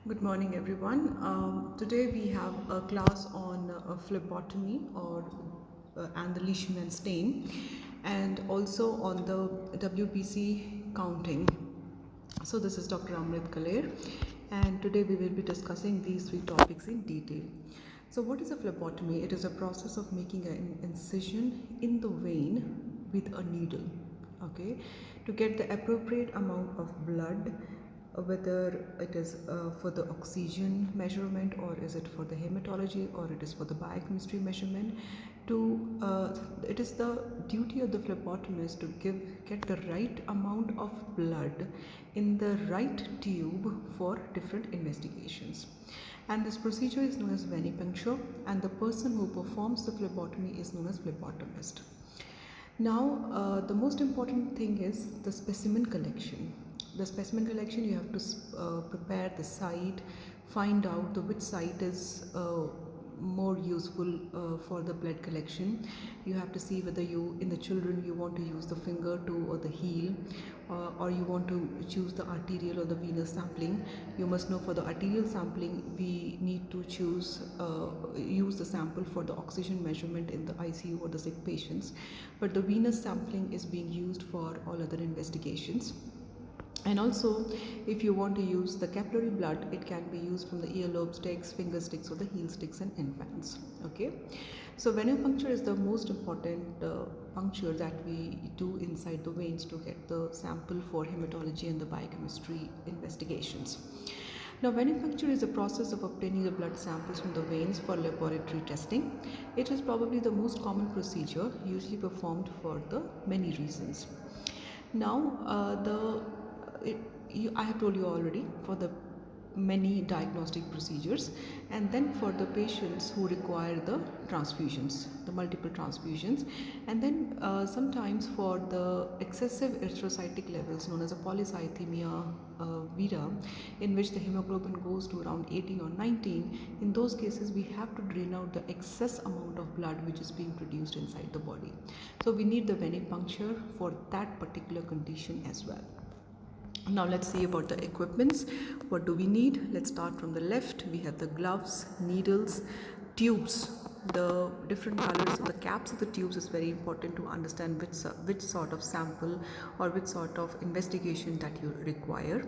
Good morning, everyone. Today we have a class on phlebotomy or and the Leishman stain, and also on the WBC counting. So this is Dr. Amrit Kaler, and today we will be discussing these three topics in detail. So what is a phlebotomy? It is a process of making an incision in the vein with a needle, okay, to get the appropriate amount of blood, whether it is for the oxygen measurement, or is it for the hematology, or it is for the biochemistry measurement. It is the duty of the phlebotomist to get the right amount of blood in the right tube for different investigations. And this procedure is known as venipuncture, and the person who performs the phlebotomy is known as phlebotomist. Now, the most important thing is the specimen collection. The specimen collection, you have to prepare the site, find out which site is more useful for the blood collection. You have to see whether in the children you want to use the finger to or the heel, or you want to choose the arterial or the venous sampling. You must know for the arterial sampling we need to use the sample for the oxygen measurement in the ICU or the sick patients, but the venous sampling is being used for all other investigations. And also, if you want to use the capillary blood, it can be used from the earlobe sticks, finger sticks, or the heel sticks in infants. Okay, so venipuncture is the most important puncture that we do inside the veins to get the sample for hematology and the biochemistry investigations. Now, venipuncture is a process of obtaining the blood samples from the veins for laboratory testing. It is probably the most common procedure, usually performed for the many reasons. Now, I have told you already for the many diagnostic procedures, and then for the patients who require the transfusions, the multiple transfusions, and then sometimes for the excessive erythrocytic levels known as a polycythemia vera, in which the hemoglobin goes to around 18 or 19. In those cases, we have to drain out the excess amount of blood which is being produced inside the body. So we need the venipuncture for that particular condition as well. Now let's see about the equipments. What do we need? Let's start from the left. We have the gloves, needles, tubes. The different colors of the caps of the tubes is very important to understand which sort of sample or which sort of investigation that you require.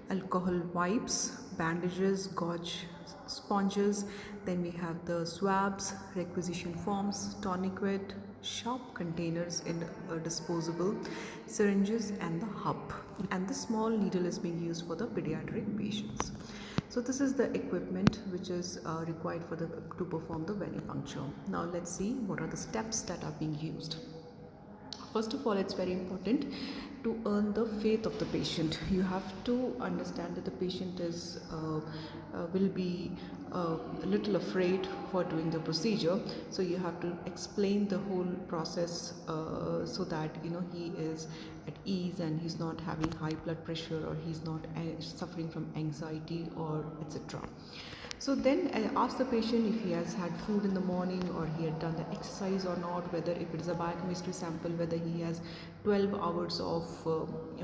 Alcohol wipes, bandages, gauze sponges. Then we have the swabs, requisition forms, tourniquet, sharp containers in disposable, syringes, and the hub. And the small needle is being used for the pediatric patients. So this is the equipment which is required to perform the venipuncture. Now let's see what are the steps that are being used. First of all, it's very important to earn the faith of the patient. You have to understand that the patient will be a little afraid for doing the procedure, so you have to explain the whole process so that he is at ease and he's not having high blood pressure, or he's not suffering from anxiety or etc. So then ask the patient if he has had food in the morning, or he had done the exercise or not, whether if it is a biochemistry sample, whether he has 12 hours of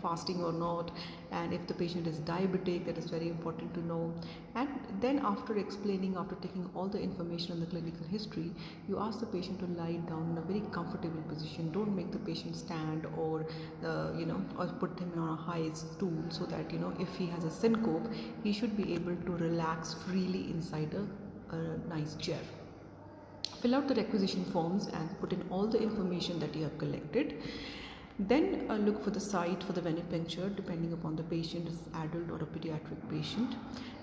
fasting or not, and if the patient is diabetic, that is very important to know. And then after explaining, after taking all the information on the clinical history, you ask the patient to lie down in a very comfortable position. Don't make the patient stand or or put him on a high stool, so that if he has a syncope, he should be able to relax freely inside a nice chair. Fill out the requisition forms and put in all the information that you have collected. Then look for the site for the venipuncture, depending upon the patient, is adult or a pediatric patient.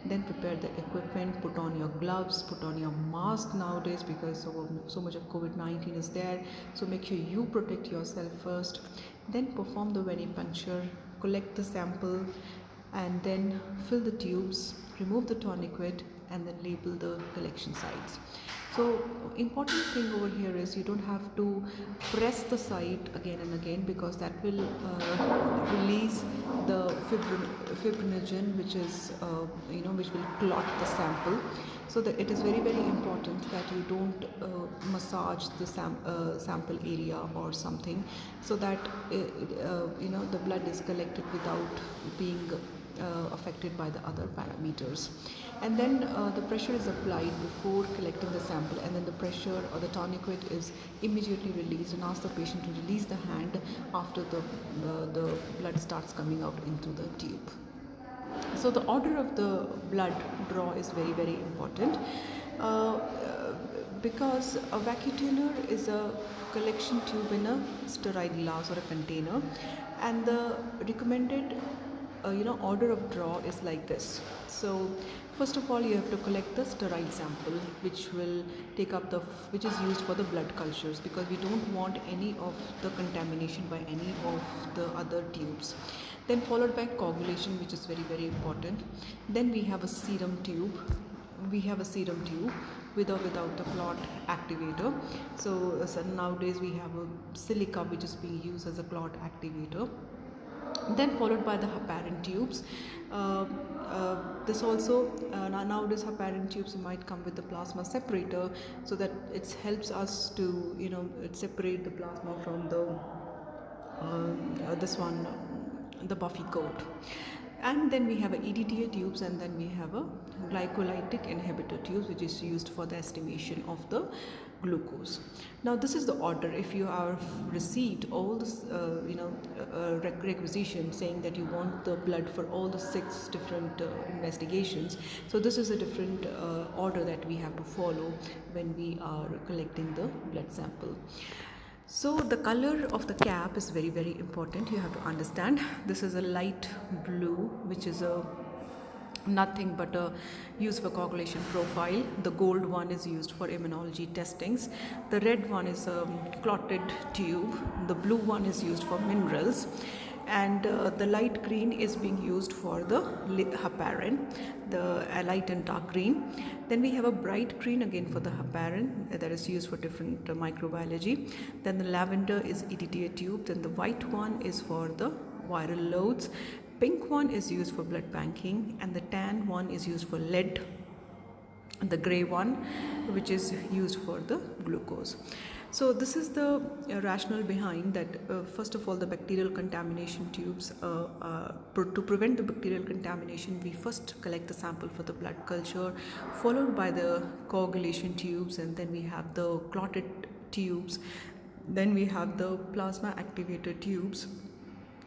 Then prepare the equipment, put on your gloves, put on your mask nowadays, because so much of COVID-19 is there. So make sure you protect yourself first. Then perform the venipuncture, collect the sample, and then fill the tubes, remove the tourniquet, and then label the collection sites. So important thing over here is you don't have to press the site again and again, because that will release the fibrinogen, which is which will clot the sample. So that it is very, very important that you don't massage the sample area or something, so that the blood is collected without being affected by the other parameters. And then the pressure is applied before collecting the sample, and then the pressure or the tourniquet is immediately released, and ask the patient to release the hand after the blood starts coming out into the tube. So the order of the blood draw is very, very important, uh, because a vacutuner is a collection tube in a sterile glass or a container, and the recommended order of draw is like this. So first of all, you have to collect the sterile sample, which will take up which is used for the blood cultures, because we don't want any of the contamination by any of the other tubes. Then followed by coagulation, which is very, very important. Then we have a serum tube. With or without the clot activator. So nowadays we have a silica which is being used as a clot activator. Then followed by the heparin tubes. This also nowadays heparin tubes might come with the plasma separator, so that it helps us to separate the plasma from the buffy coat. And then we have a EDTA tubes, and then we have a glycolytic inhibitor tubes, which is used for the estimation of the glucose. Now this is the order. If you have received all this requisition saying that you want the blood for all the 6 different investigations, so this is a different order that we have to follow when we are collecting the blood sample. So the color of the cap is very, very important. You have to understand, this is a light blue, which is nothing but a used for coagulation profile. The gold one is used for immunology testings. The red one is a clotted tube. The blue one is used for minerals, and the light green is being used for the heparin, the light and dark green. Then we have a bright green again for the heparin, that is used for different microbiology. Then the lavender is EDTA tube. Then the white one is for the viral loads. Pink one is used for blood banking, and the tan one is used for lead, and the gray one which is used for the glucose. So this is the rationale behind that. First of all, the bacterial contamination tubes, to prevent the bacterial contamination, we first collect the sample for the blood culture, followed by the coagulation tubes, and then we have the clotted tubes. Then we have the plasma activator tubes,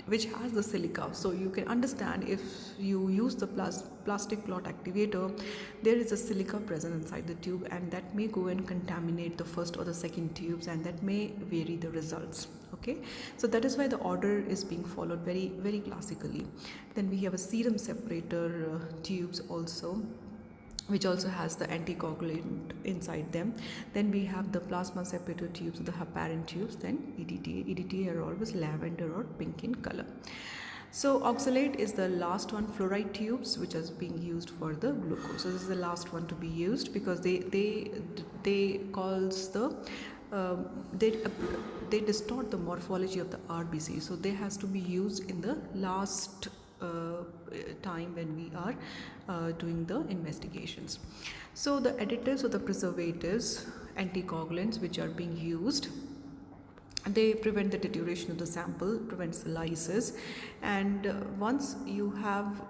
which has the silica. So you can understand, if you use the plastic clot activator, there is a silica present inside the tube, and that may go and contaminate the first or the second tubes, and that may vary the results. Okay, so that is why the order is being followed very, very classically. Then we have a serum separator tubes also, which also has the anticoagulant inside them. Then we have the plasma separator tubes, the heparin tubes, then EDTA. EDTA are always lavender or pink in color. So oxalate is the last one, fluoride tubes, which is being used for the glucose. So this is the last one to be used, because they cause the they distort the morphology of the RBC. So they has to be used in the last time when we are doing the investigations. So the additives or the preservatives, anticoagulants which are being used, they prevent the deterioration of the sample, prevents the lysis, and once you have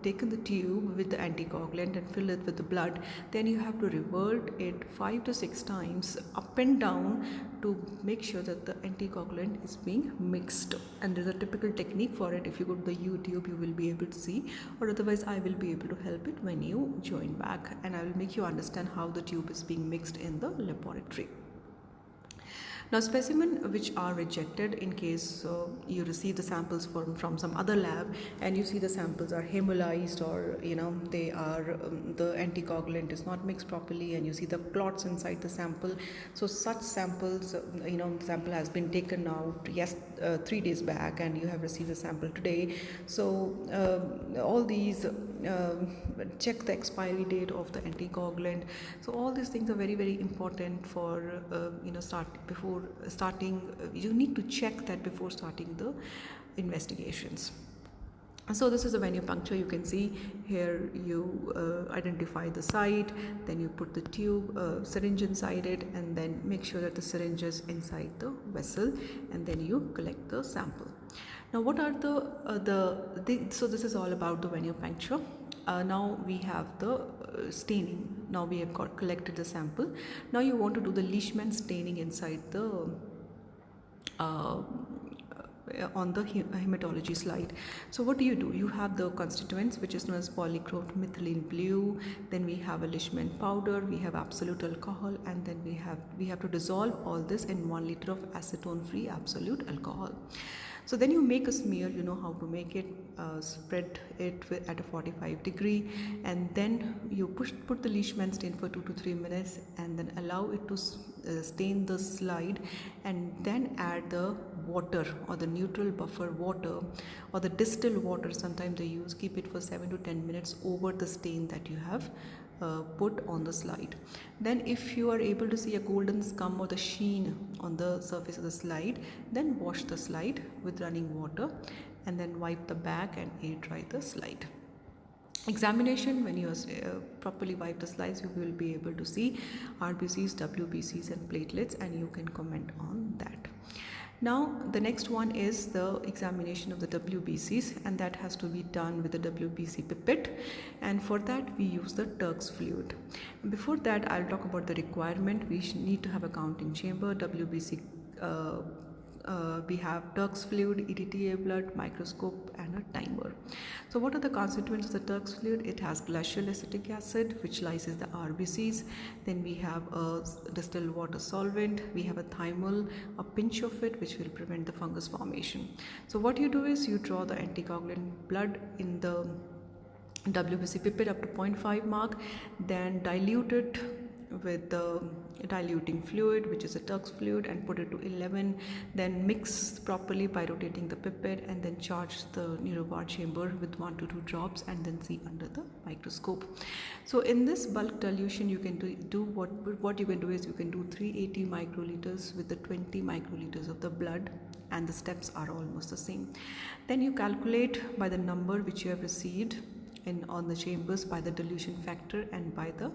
taken the tube with the anticoagulant and fill it with the blood, then you have to revert it 5 to 6 times up and down to make sure that the anticoagulant is being mixed. And there's a typical technique for it. If you go to the YouTube, you will be able to see, or otherwise I will be able to help it when you join back, and I will make you understand how the tube is being mixed in the laboratory. Now, specimen which are rejected, in case you receive the samples from some other lab and you see the samples are hemolyzed, or they are the anticoagulant is not mixed properly, and you see the clots inside the sample. So such samples, the sample has been taken out 3 days back, and you have received the sample today. So all these check the expiry date of the anticoagulant. So all these things are very, very important for before starting. You need to check that before starting the investigations. So this is a venipuncture. You can see here you identify the site, then you put the tube syringe inside it, and then make sure that the syringe is inside the vessel, and then you collect the sample. Now what are so this is all about the venipuncture. Now we have the staining. Now we have collected the sample. Now you want to do the Leishman staining inside the uh, on the hematology slide. So what do? You have the constituents, which is known as polychrome methylene blue, then we have a Leishman powder, we have absolute alcohol, and then we have to dissolve all this in 1 liter of acetone free absolute alcohol. So then you make a smear. You know how to make it. Spread it at a 45 degree, and then you put the Leishman stain for 2 to 3 minutes, and then allow it to stain the slide, and then add the water or the neutral buffer water or the distilled water. Sometimes they use, keep it for 7 to 10 minutes over the stain that you have put on the slide. Then if you are able to see a golden scum or the sheen on the surface of the slide, then wash the slide with running water, and then wipe the back and air dry the slide. Examination: when you properly wipe the slides, you will be able to see RBCs, WBCs and platelets, and you can comment on that. Now the next one is the examination of the WBCs, and that has to be done with the WBC pipette, and for that we use the Turk's fluid. Before that, I'll talk about the requirement. We need to have a counting chamber, WBC, we have Turk's fluid, EDTA blood, microscope and a timer. So what are the constituents of the Turk's fluid? It has glacial acetic acid, which lyses the RBCs. Then we have a distilled water solvent. We have a thymol, a pinch of it, which will prevent the fungus formation. So what you do is you draw the anticoagulant blood in the WBC pipette up to 0.5 mark, then dilute it with the diluting fluid, which is a Turk's fluid, and put it to 11. Then mix properly by rotating the pipette, and then charge the Neurobar chamber with 1 to 2 drops, and then see under the microscope. So in this bulk dilution, you can do what you can do is you can do 380 microliters with the 20 microliters of the blood, and the steps are almost the same. Then you calculate by the number which you have received on the chambers by the dilution factor and by the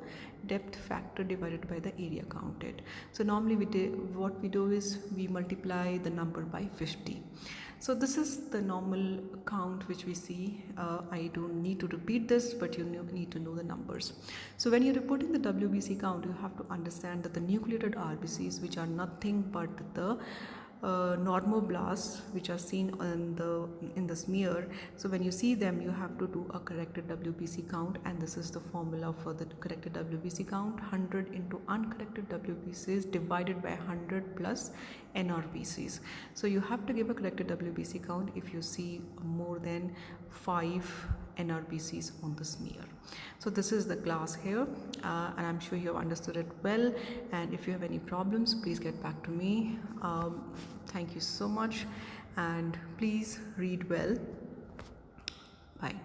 depth factor divided by the area counted. So normally what we do is we multiply the number by 50. So this is the normal count which we see. I don't need to repeat this, but you need to know the numbers. So when you're reporting the WBC count, you have to understand that the nucleated RBCs, which are nothing but the normoblasts, which are seen in the smear. So when you see them, you have to do a corrected WBC count, and this is the formula for the corrected WBC count: 100 into uncorrected WBCs divided by 100 plus NRBCs. So you have to give a corrected WBC count if you see more than 5 NRBCs on the smear. So this is the glass here, and I'm sure you have understood it well, and if you have any problems, please get back to me. Thank you so much, and please read well. Bye.